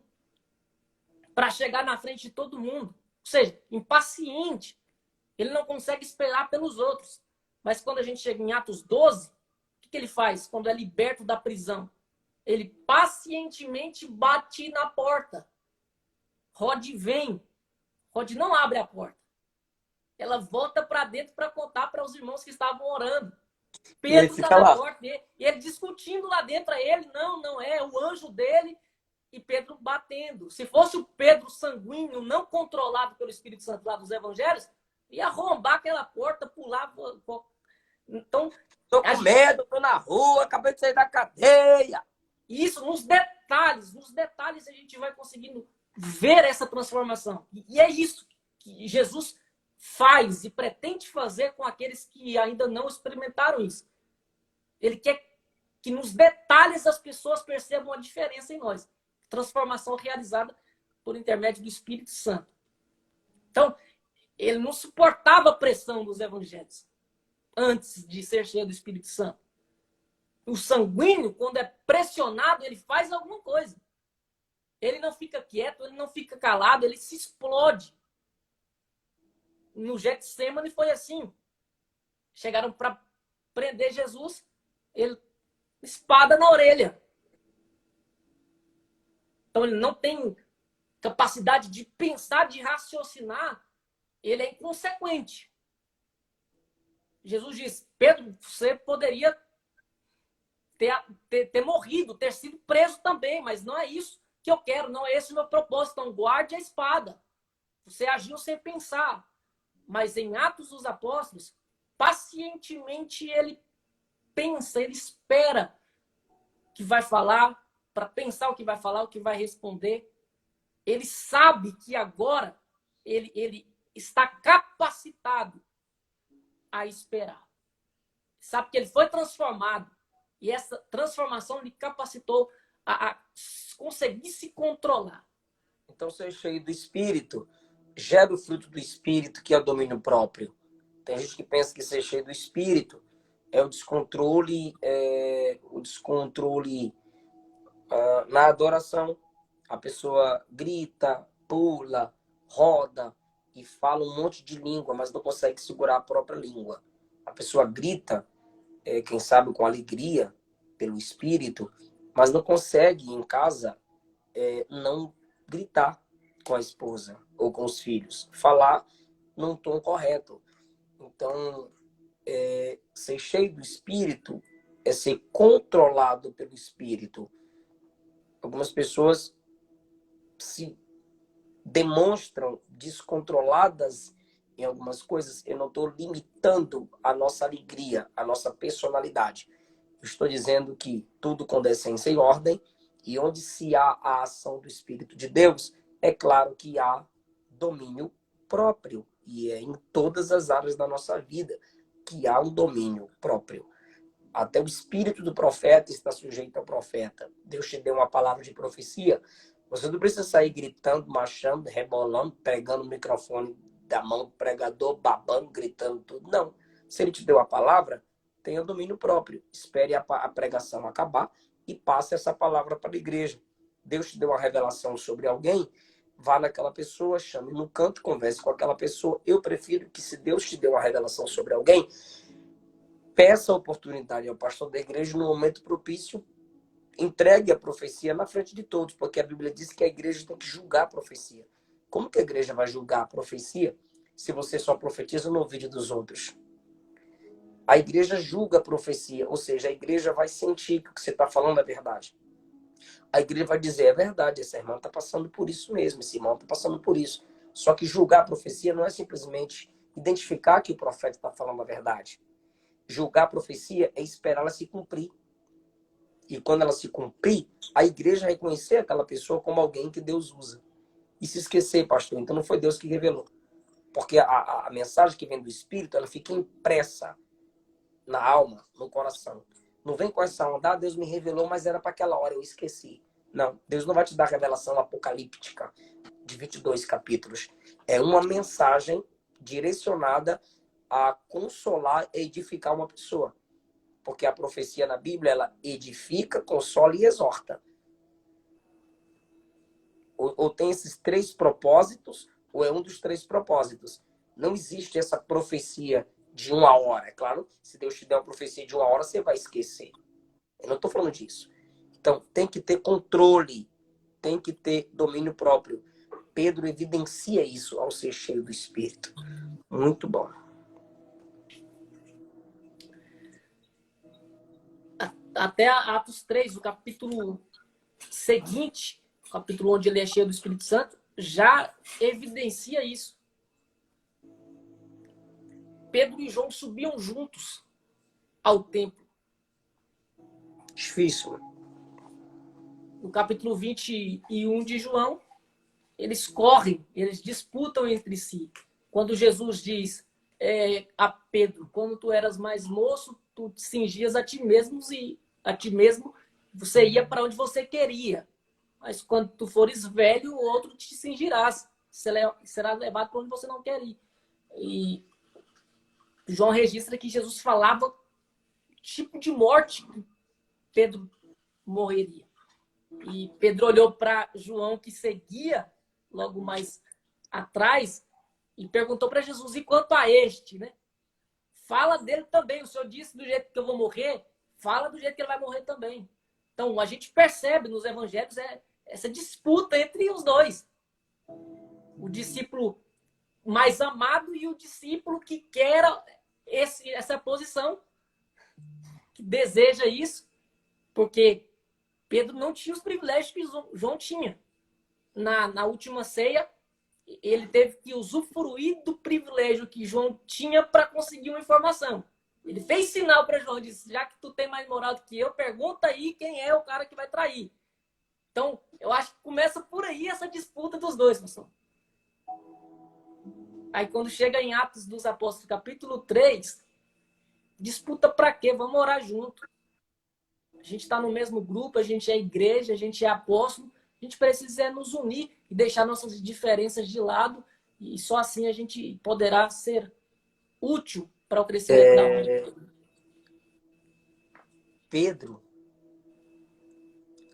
Para chegar na frente de todo mundo. Ou seja, impaciente. Ele não consegue esperar pelos outros. Mas quando a gente chega em Atos 12, o que ele faz quando é liberto da prisão? Ele pacientemente bate na porta. Rod vem. Rod não abre a porta. Ela volta para dentro para contar para os irmãos que estavam orando. E ele Pedro está fica na lá. porta, e ele discutindo lá dentro, ele, não é, o anjo dele, e Pedro batendo. Se fosse o Pedro sanguíneo, não controlado pelo Espírito Santo lá dos evangelhos, ia arrombar aquela porta, pular. Então, Tô com medo, tô na rua, acabei de sair da cadeia. Isso, nos detalhes a gente vai conseguindo ver essa transformação. E é isso que Jesus faz e pretende fazer com aqueles que ainda não experimentaram isso. Ele quer que nos detalhes as pessoas percebam a diferença em nós. Transformação realizada por intermédio do Espírito Santo. Então, ele não suportava a pressão dos evangelhos antes de ser cheio do Espírito Santo. O sanguíneo, quando é pressionado, ele faz alguma coisa. Ele não fica quieto, ele não fica calado, ele se explode. No Getsemane foi assim. Chegaram para prender Jesus, ele espada na orelha. Então ele não tem capacidade de pensar, de raciocinar, ele é inconsequente. Jesus diz, Pedro, você poderia ter morrido, ter sido preso também, mas não é isso que eu quero, não é esse o meu propósito. Então guarde a espada. Você agiu sem pensar. Mas em Atos dos Apóstolos, pacientemente ele pensa, ele espera que vai falar, para pensar o que vai falar, o que vai responder. Ele sabe que agora ele está capacitado a esperar. Sabe que ele foi transformado. E essa transformação lhe capacitou a conseguir se controlar. Então, ser cheio do Espírito gera o fruto do Espírito, que é o domínio próprio. Tem gente que pensa que ser cheio do Espírito é o descontrole na adoração. A pessoa grita, pula, roda e fala um monte de língua, mas não consegue segurar a própria língua. A pessoa grita, quem sabe com alegria, pelo Espírito, mas não consegue em casa não gritar com a esposa ou com os filhos, falar num tom correto. Então, ser cheio do Espírito é ser controlado pelo Espírito. Algumas pessoas se demonstram descontroladas em algumas coisas. Eu não estou limitando a nossa alegria, a nossa personalidade. Eu estou dizendo que tudo com decência e ordem, e onde se há a ação do Espírito de Deus, é claro que há domínio próprio. E é em todas as áreas da nossa vida que há um domínio próprio. Até o espírito do profeta está sujeito ao profeta. Deus te deu uma palavra de profecia. Você não precisa sair gritando, marchando, rebolando, pegando o microfone da mão do pregador, babando, gritando tudo. Não. Se ele te deu a palavra, tenha domínio próprio. Espere a pregação acabar e passe essa palavra para a igreja. Deus te deu uma revelação sobre alguém, vá naquela pessoa, chame no canto, converse com aquela pessoa. Eu prefiro que, se Deus te deu uma revelação sobre alguém, peça a oportunidade ao pastor da igreja no momento propício, entregue a profecia na frente de todos, porque a Bíblia diz que a igreja tem que julgar a profecia. Como que a igreja vai julgar a profecia se você só profetiza no ouvido dos outros? A igreja julga a profecia, ou seja, a igreja vai sentir que o que você está falando é verdade. A igreja vai dizer, é verdade, essa irmã está passando por isso mesmo, esse irmão está passando por isso. Só que julgar a profecia não é simplesmente identificar que o profeta está falando a verdade. Julgar a profecia é esperar ela se cumprir. E quando ela se cumprir, a igreja reconhecer aquela pessoa como alguém que Deus usa. E se esquecer, pastor, então não foi Deus que revelou. Porque a mensagem que vem do Espírito, ela fica impressa na alma, no coração. Não vem com essa onda, Deus me revelou, mas era para aquela hora, eu esqueci. Não, Deus não vai te dar revelação apocalíptica de 22 capítulos. É uma mensagem direcionada a consolar e edificar uma pessoa. Porque a profecia na Bíblia, ela edifica, consola e exorta. Ou tem esses três propósitos, ou é um dos três propósitos. Não existe essa profecia de uma hora. É claro, se Deus te der uma profecia de uma hora, você vai esquecer. Eu não estou falando disso. Então, tem que ter controle, tem que ter domínio próprio. Pedro evidencia isso ao ser cheio do Espírito. Muito bom. até Atos 3, o capítulo seguinte, o capítulo onde ele é cheio do Espírito Santo, já evidencia isso. Pedro e João subiam juntos ao templo. Difícil. No capítulo 21 de João, eles correm, eles disputam entre si. Quando Jesus diz a Pedro, quando tu eras mais moço, tu te cingias a ti mesmo e a ti mesmo você ia para onde você queria. Mas quando tu fores velho, o outro te cingirás. Será levado para onde você não quer ir. E João registra que Jesus falava o tipo de morte que Pedro morreria. E Pedro olhou para João, que seguia logo mais atrás, e perguntou para Jesus, e quanto a este, né? Fala dele também. O Senhor disse do jeito que eu vou morrer, fala do jeito que ele vai morrer também. Então, a gente percebe nos evangelhos essa disputa entre os dois. O discípulo mais amado e o discípulo que quer essa posição, que deseja isso, porque Pedro não tinha os privilégios que João tinha. Na última ceia, ele teve que usufruir do privilégio que João tinha para conseguir uma informação. Ele fez sinal para João, disse, já que tu tem mais moral do que eu, pergunta aí quem é o cara que vai trair. Então, eu acho que começa por aí essa disputa dos dois, pessoal. Aí quando chega em Atos dos Apóstolos, capítulo 3, disputa para quê? Vamos orar junto. A gente está no mesmo grupo, a gente é igreja, a gente é apóstolo, a gente precisa nos unir e deixar nossas diferenças de lado, e só assim a gente poderá ser útil para o crescimento da obra. Pedro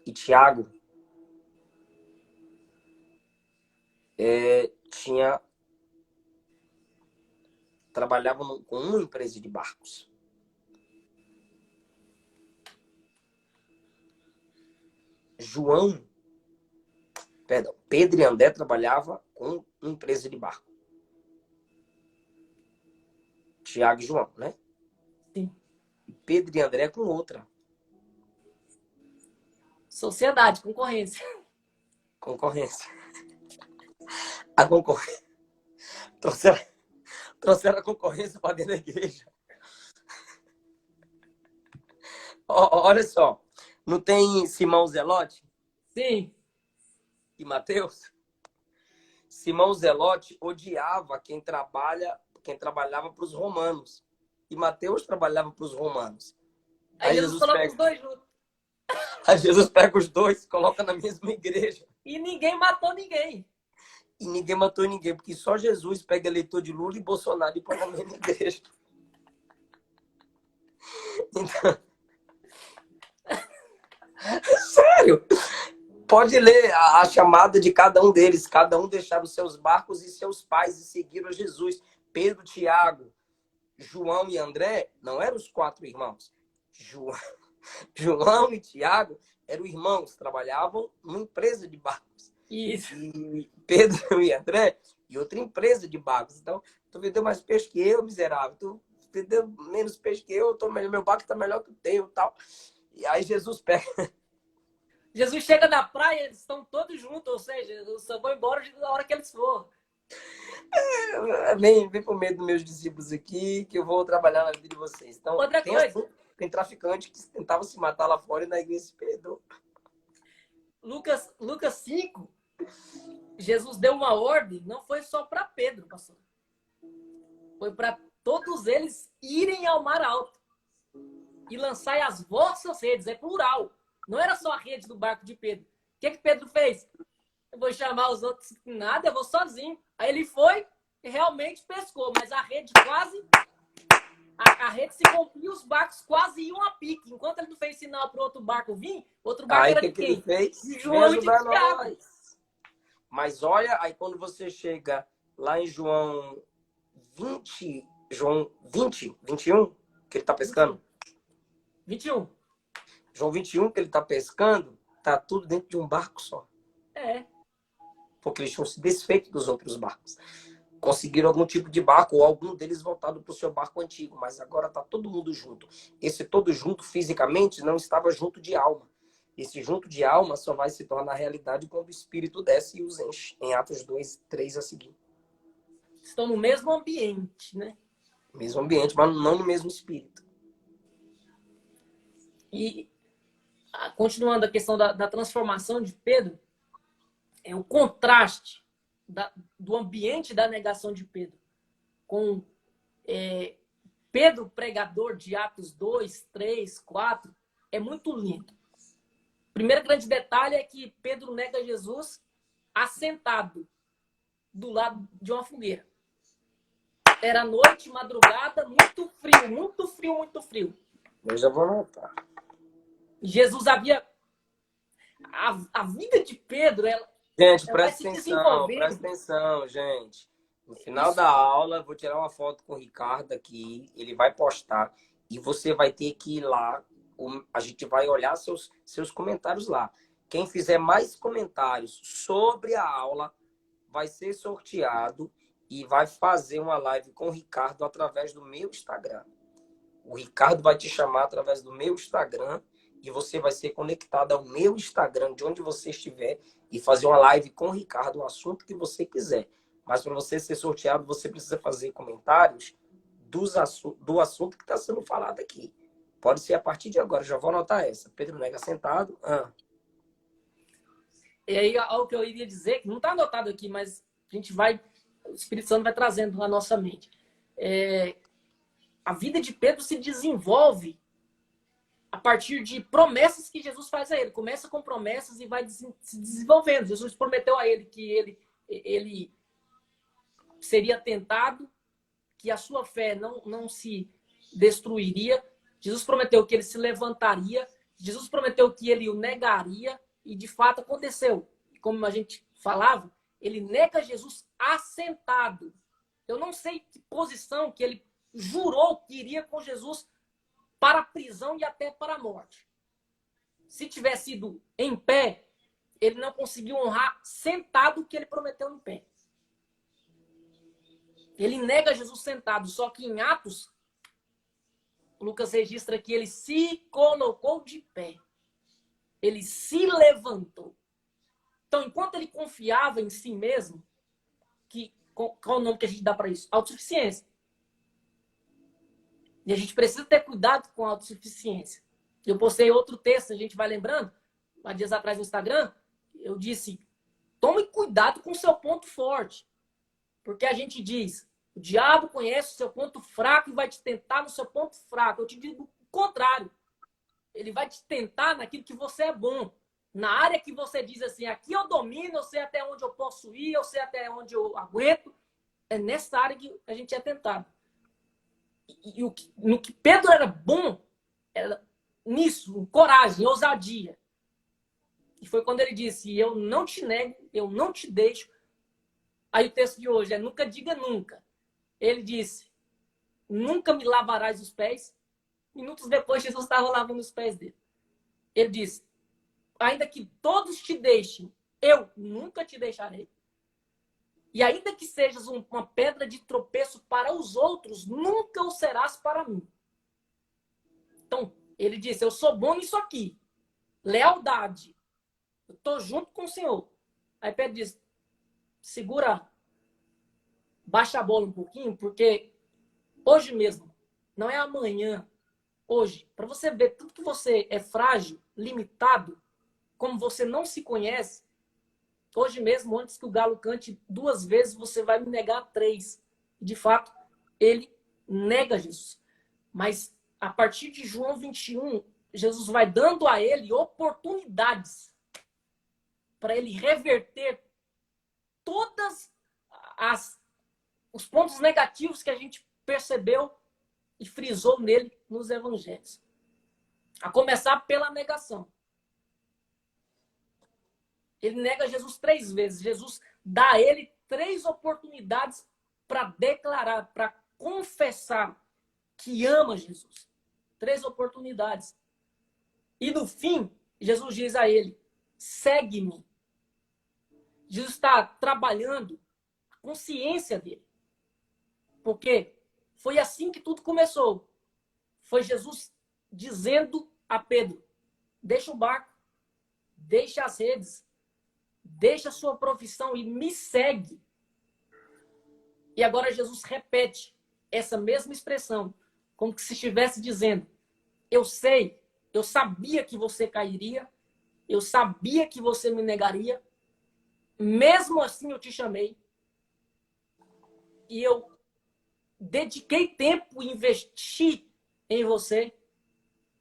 e Tiago trabalhavam com uma empresa de barcos. Pedro e André trabalhavam com uma empresa de barco. Tiago e João, né? Sim. E Pedro e André com outra. Sociedade, concorrência. Concorrência. A concorrência. Trouxeram a concorrência para dentro da igreja. Olha só. Não tem Simão Zelote? Sim. E Mateus? Simão Zelote odiava quem trabalhava para os romanos. E Mateus trabalhava para os romanos. Aí Jesus coloca os dois juntos. Aí Jesus pega os dois e coloca na mesma igreja. E ninguém matou ninguém. E ninguém matou ninguém, porque só Jesus pega eleitor de Lula e Bolsonaro e põe na mesma igreja. Então... Sério! Pode ler a chamada de cada um deles. Cada um deixaram os seus barcos e seus pais e seguiram a Jesus. Pedro, Tiago, João e André não eram os 4 irmãos. João e Tiago eram irmãos, trabalhavam numa empresa de barcos. Isso. E Pedro e André e outra empresa de barcos. Então, tu vendeu mais peixe que eu, miserável. Tu vendeu menos peixe que eu, meu barco está melhor que o teu, tal. E aí Jesus pega... Jesus chega na praia, eles estão todos juntos, ou seja, eu só vou embora na hora que eles for. Vem por meio dos meus discípulos aqui, que eu vou trabalhar na vida de vocês. Então, outra coisa. Tem traficante que tentava se matar lá fora e na igreja se perdoou. Lucas 5, Jesus deu uma ordem, não foi só para Pedro, pastor. Foi para todos eles irem ao mar alto e lançai as vossas redes, é plural. Não era só a rede do barco de Pedro. O que Pedro fez? Eu vou chamar os outros, nada, eu vou sozinho. Aí ele foi e realmente pescou, mas a rede quase... A rede se rompia, os barcos quase iam a pique. Enquanto ele não fez sinal para o outro barco vir, outro barco era de quem? Ele fez? De João e de Tiago. Mas olha, aí quando você chega lá em João 20, 21, que ele está pescando? 21. João 21, que ele está pescando, tá tudo dentro de um barco só. É. Porque eles tinham se desfeito dos outros barcos. conseguiram algum tipo de barco, ou algum deles voltado para o seu barco antigo, mas agora está todo mundo junto. Esse todo junto fisicamente não estava junto de alma. Esse junto de alma só vai se tornar realidade quando o Espírito desce e os enche, em Atos 2, 3 a seguir. Estão no mesmo ambiente, né? Mesmo ambiente, mas não no mesmo Espírito. E, continuando a questão da transformação de Pedro, é o contraste do ambiente da negação de Pedro com Pedro, pregador de Atos 2, 3, 4, é muito lindo. O primeiro grande detalhe é que Pedro nega Jesus assentado do lado de uma fogueira. Era noite, madrugada, muito frio, muito frio, muito frio. Eu já vou anotar. Jesus havia... A vida de Pedro, Gente, ela vai se desenvolvendo. presta atenção, gente. No final da aula, vou tirar uma foto com o Ricardo aqui, ele vai postar, e você vai ter que ir lá, a gente vai olhar seus comentários lá. Quem fizer mais comentários sobre a aula vai ser sorteado e vai fazer uma live com o Ricardo através do meu Instagram. O Ricardo vai te chamar através do meu Instagram e você vai ser conectado ao meu Instagram, de onde você estiver, e fazer uma live com o Ricardo, o assunto que você quiser. Mas para você ser sorteado, você precisa fazer comentários do assunto que está sendo falado aqui. Pode ser a partir de agora, já vou anotar essa. Pedro nega sentado. E aí, algo que eu iria dizer, que não está anotado aqui, mas a gente vai, o Espírito Santo vai trazendo na nossa mente. A vida de Pedro se desenvolve a partir de promessas que Jesus faz a ele. Começa com promessas e vai se desenvolvendo. Jesus prometeu a ele que ele seria tentado, que a sua fé não se destruiria. Jesus prometeu que ele se levantaria. Jesus prometeu que ele o negaria. E, de fato, aconteceu. Como a gente falava, ele nega Jesus assentado. Eu não sei que posição que ele jurou que iria com Jesus para a prisão e até para a morte. Se tivesse ido em pé, ele não conseguiu honrar sentado o que ele prometeu em pé. Ele nega Jesus sentado, só que em Atos, Lucas registra que ele se colocou de pé. Ele se levantou. Então, enquanto ele confiava em si mesmo, qual é o nome que a gente dá para isso? Autossuficiência. E a gente precisa ter cuidado com a autossuficiência. Eu postei outro texto, a gente vai lembrando, há dias atrás no Instagram, eu disse, tome cuidado com o seu ponto forte. Porque a gente diz, o diabo conhece o seu ponto fraco e vai te tentar no seu ponto fraco. Eu te digo o contrário. Ele vai te tentar naquilo que você é bom. Na área que você diz assim, aqui eu domino, eu sei até onde eu posso ir, eu sei até onde eu aguento. É nessa área que a gente é tentado. No que Pedro era bom, era nisso, coragem, ousadia. E foi quando ele disse, eu não te nego, eu não te deixo. Aí o texto de hoje é, nunca diga nunca. Ele disse, nunca me lavarás os pés. Minutos depois, Jesus estava lavando os pés dele. Ele disse, ainda que todos te deixem, eu nunca te deixarei. E ainda que sejas uma pedra de tropeço para os outros, nunca o serás para mim. Então, ele disse, eu sou bom nisso aqui. Lealdade. Eu estou junto com o Senhor. Aí Pedro diz, segura, baixa a bola um pouquinho, porque hoje mesmo, não é amanhã, hoje, para você ver tudo que você é frágil, limitado, como você não se conhece, hoje mesmo, antes que o galo cante 2 vezes, você vai me negar 3. De fato, ele nega Jesus. Mas a partir de João 21, Jesus vai dando a ele oportunidades para ele reverter todas os pontos negativos que a gente percebeu e frisou nele nos evangelhos. A começar pela negação. Ele nega Jesus 3 vezes. Jesus dá a ele 3 oportunidades para declarar, para confessar que ama Jesus. 3 oportunidades. E no fim, Jesus diz a ele, segue-me. Jesus está trabalhando a consciência dele. Porque foi assim que tudo começou. Foi Jesus dizendo a Pedro: deixa o barco, deixa as redes, deixa a sua profissão e me segue. E agora Jesus repete essa mesma expressão, como que se estivesse dizendo: eu sei, eu sabia que você cairia, eu sabia que você me negaria, mesmo assim eu te chamei. E eu dediquei tempo e investi em você,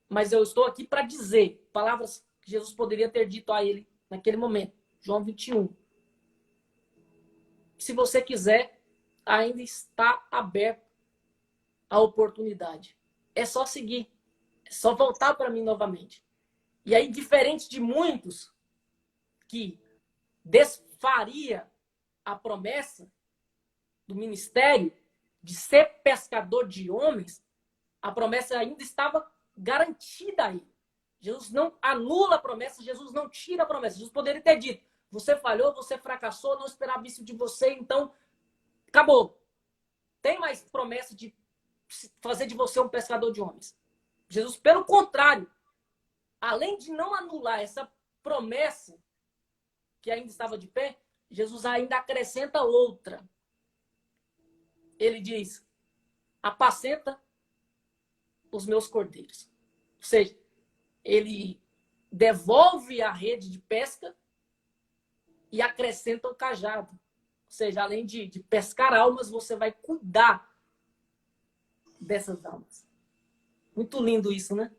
mas eu estou aqui para dizer palavras que Jesus poderia ter dito a ele naquele momento. João 21. Se você quiser, ainda está aberto a oportunidade. É só seguir. É só voltar para mim novamente. E aí, diferente de muitos que desfaria a promessa do ministério de ser pescador de homens, a promessa ainda estava garantida aí. Jesus não anula a promessa, Jesus não tira a promessa. Jesus poderia ter dito: você falhou, você fracassou, não esperava isso de você, então acabou. Tem mais promessa de fazer de você um pescador de homens. Jesus, pelo contrário, além de não anular essa promessa que ainda estava de pé, Jesus ainda acrescenta outra. Ele diz: apacenta os meus cordeiros. Ou seja, ele devolve a rede de pesca e acrescenta o cajado. Ou seja, além de pescar almas, você vai cuidar dessas almas. Muito lindo isso, né?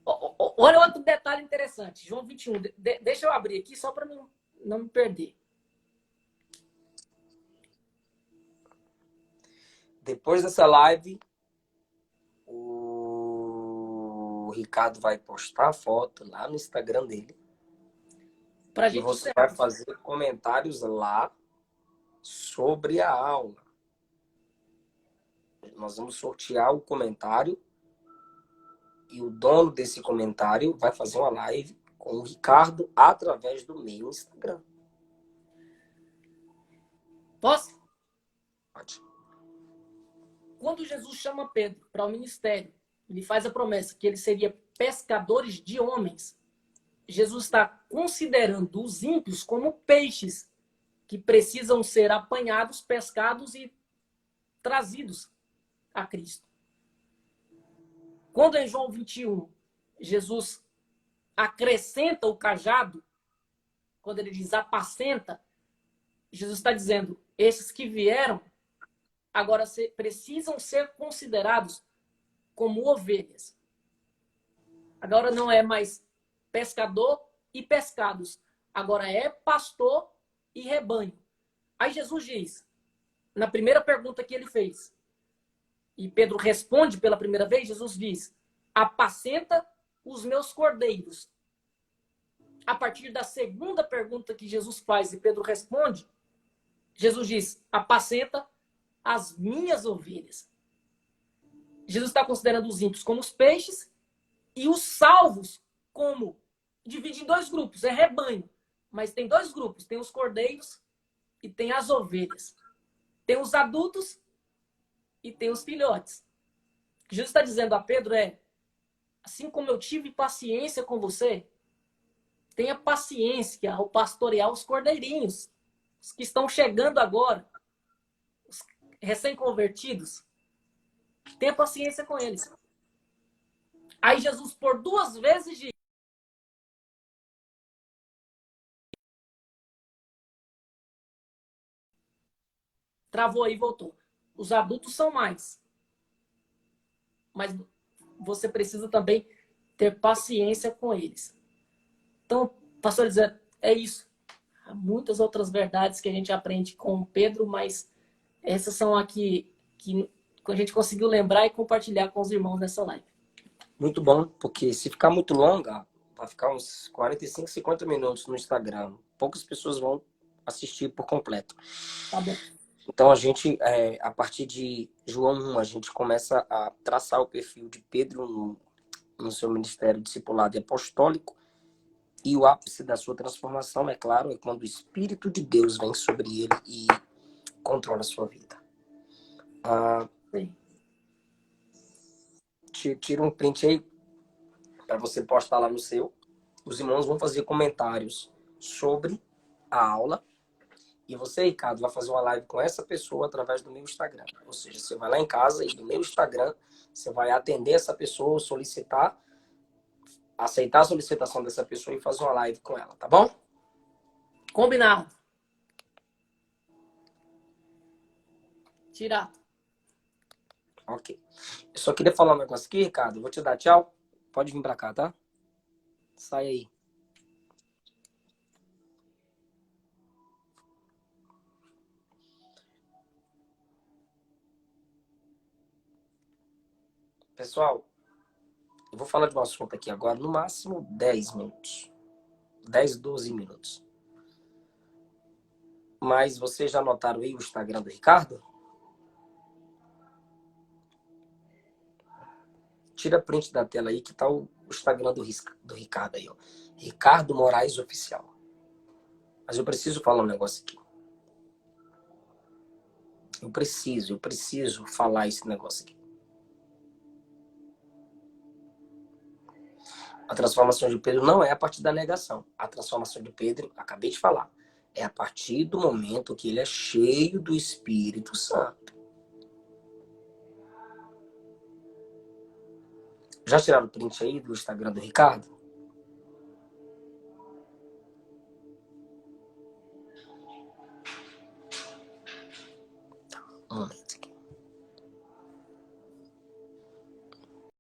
Olha outro detalhe interessante. João 21. Deixa eu abrir aqui só para não me perder. Depois dessa live, o Ricardo vai postar a foto lá no Instagram dele. Pra e gente você encerrar. vai fazer comentários lá sobre a aula. Nós vamos sortear o comentário e o dono desse comentário vai fazer uma live com o Ricardo através do meu Instagram. Posso? Pode. Quando Jesus chama Pedro para o ministério, ele faz a promessa que ele seria pescadores de homens. Jesus está considerando os ímpios como peixes que precisam ser apanhados, pescados e trazidos a Cristo. Quando em João 21, Jesus acrescenta o cajado, quando ele diz apacenta, Jesus está dizendo: esses que vieram agora precisam ser considerados como ovelhas. Agora não é mais pescador e pescados. Agora é pastor e rebanho. Aí Jesus diz, na primeira pergunta que ele fez, e Pedro responde pela primeira vez, Jesus diz: apacenta os meus cordeiros. A partir da segunda pergunta que Jesus faz e Pedro responde, Jesus diz: apacenta as minhas ovelhas. Jesus está considerando os ímpios como os peixes e os salvos como... Divide em dois grupos, é rebanho. Mas tem dois grupos, tem os cordeiros e tem as ovelhas. Tem os adultos e tem os filhotes. O que Jesus está dizendo a Pedro é: assim como eu tive paciência com você, tenha paciência ao pastorear os cordeirinhos, os que estão chegando agora, os recém-convertidos. Tenha paciência com eles. Aí Jesus, por duas vezes, diz: travou aí e voltou. Os adultos são mais. Mas você precisa também ter paciência com eles. Então, pastor Zé, é isso. Há muitas outras verdades que a gente aprende com Pedro, mas essas são aqui que a gente conseguiu lembrar e compartilhar com os irmãos nessa live. Muito bom, porque se ficar muito longa, vai ficar uns 45, 50 minutos no Instagram. Poucas pessoas vão assistir por completo. Tá bom. Então, a gente, a partir de João 1, a gente começa a traçar o perfil de Pedro no seu ministério discipulado e apostólico. E o ápice da sua transformação, é claro, é quando o Espírito de Deus vem sobre ele e controla a sua vida. Sim. Tira um print aí para você postar lá no seu. Os irmãos vão fazer comentários sobre a aula. E você, Ricardo, vai fazer uma live com essa pessoa através do meu Instagram. Ou seja, você vai lá em casa e do meu Instagram, você vai atender essa pessoa, solicitar, aceitar a solicitação dessa pessoa e fazer uma live com ela, tá bom? Combinado. Tirar. Ok. Eu só queria falar um negócio aqui, Ricardo. Eu vou te dar tchau. Pode vir pra cá, tá? Sai aí. Pessoal, eu vou falar de um assunto aqui agora, no máximo 10 minutos. 10, 12 minutos. Mas vocês já notaram aí o Instagram do Ricardo? Tira print da tela aí que tá o Instagram do Ricardo aí, ó. Ricardo Moraes Oficial. Mas eu preciso falar um negócio aqui. Eu preciso falar esse negócio aqui. A transformação de Pedro não é a partir da negação. A transformação de Pedro, acabei de falar, é a partir do momento que ele é cheio do Espírito Santo. Já tiraram o print aí do Instagram do Ricardo?